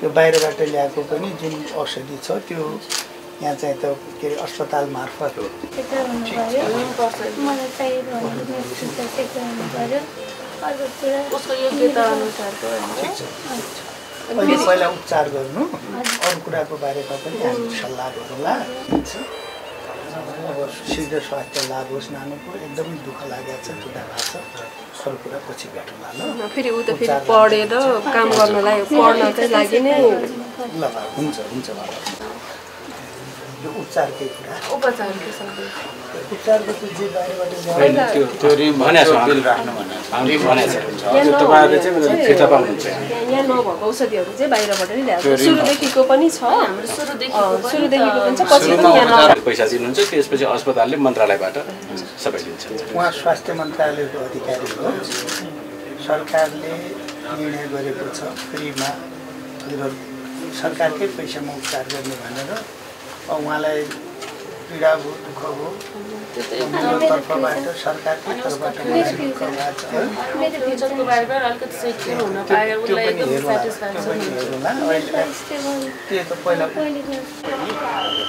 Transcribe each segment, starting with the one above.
यो बाहिरबाट ल्याएको पनि जुन औषधि छ त्यो यहाँ चाहिँ त के अरे अस्पताल मार्फत हो। अहिले पहिला उपचार गर्नु, अरू कुराको बारेमा पनि हामी सल्लाह गरौँला। अब शीघ्र स्वास्थ्य लाभ होस् नानीको, एकदमै दुःख लागेको छ, चिन्ता भएको छ। अरू कुरा पछि भेटौँला ल। फेरि उ त फेरि पढेर काम गर्नलाई पढ्नकै लागि नै ल हुन्छ हुन्छ बाबा। यो उपचारकै कुरा उपचारकै सबै उपचारको चाहिँ जे बाहिरबाट त्यो भनेको छ बिल राख्नु भनेको छ हामीले भनेको छ त्यो तपाईहरुले चाहिँ फिर्ता पाउनुहुन्छ यहाँ नभएको औषधिहरु चाहिँ बाहिरबाट नै ल्याएको सुरुदेखिको पनि छ हाम्रो सुरुदेखिको पनि छ पछि पनि यहाँ पैसा दिनुहुन्छ त्यसपछि अस्पतालले मन्त्रालयबाट सबै दिन्छ उहाँ स्वास्थ्य मन्त्रालयको अधिकारी हो सरकारले निर्णय गरेको छ फ्रीमा सरकारकै पैसामा उपचार गर्ने भनेर उहाँलाई पीडा भयो दुःख भयो मेरो तर्फबाट सरकारकै तर्फबाट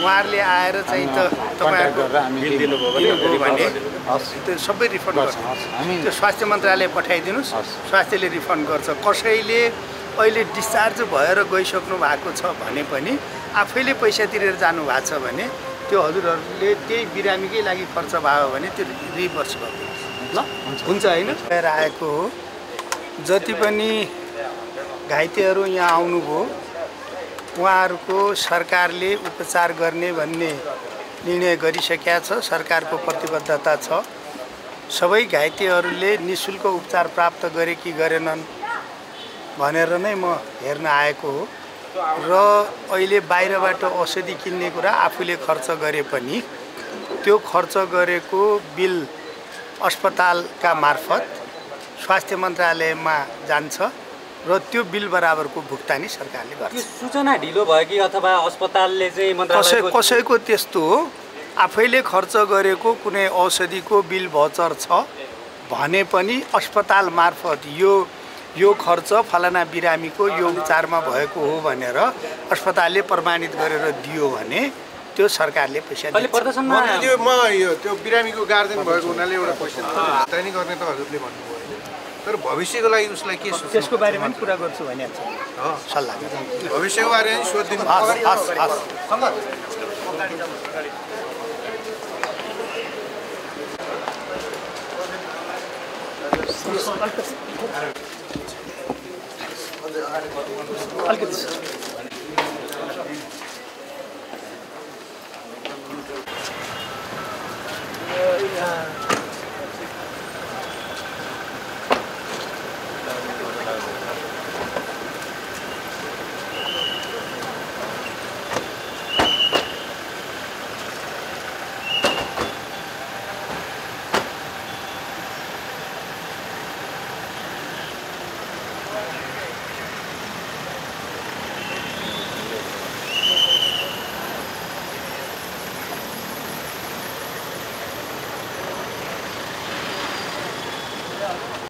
उहाँहरूले आएर चाहिँ त तपाईँहरू भने त्यो सबै रिफन्ड गर्छ त्यो स्वास्थ्य मन्त्रालय पठाइदिनुहोस् स्वास्थ्यले रिफन्ड गर्छ कसैले अहिले डिस्चार्ज भएर गइसक्नु भएको छ भने पनि आफैले पैसा तिरेर जानु भएको छ भने त्यो हजुरहरूले त्यही बिरामीकै लागि खर्च भयो भने त्यो रिभर्स गर्नु ल हुन्छ हैन भएर आएको हो जति पनि घाइतेहरू यहाँ आउनुभयो उहाँहरूको सरकारले उपचार गर्ने भन्ने निर्णय गरिसकेका छ सरकारको प्रतिबद्धता छ सबै घाइतेहरूले निःशुल्क उपचार प्राप्त गरे कि गरेनन् भनेर नै म हेर्न आएको हो र अहिले बाहिरबाट औषधि किन्ने कुरा आफूले खर्च गरे पनि त्यो खर्च गरेको बिल अस्पतालका मार्फत स्वास्थ्य मन्त्रालयमा जान्छ र त्यो बिल बराबरको भुक्तानी सरकारले गर्छ सूचना ढिलो भयो कि अथवा अस्पतालले चाहिँ मन्त्रालयको कसैको त्यस्तो हो आफैले खर्च गरेको कुनै औषधिको बिल भौचर छ भने पनि अस्पताल मार्फत यो खर्च फलाना बिरामीको यो उपचारमा भएको हो भनेर अस्पतालले प्रमाणित गरेर दियो भने त्यो सरकारले पैसा दिन्छ म त्यो बिरामीको गार्जियन भएको हुनाले एउटा क्वेसन भुक्तानी गर्ने त हजुरले भन्नुभयो तर भविष्यको लागि उसलाई के सोच्नु त्यसको बारेमा पनि कुरा गर्छु भने सल्लाह भविष्यको बारेमा सोधिदिनु अलिकति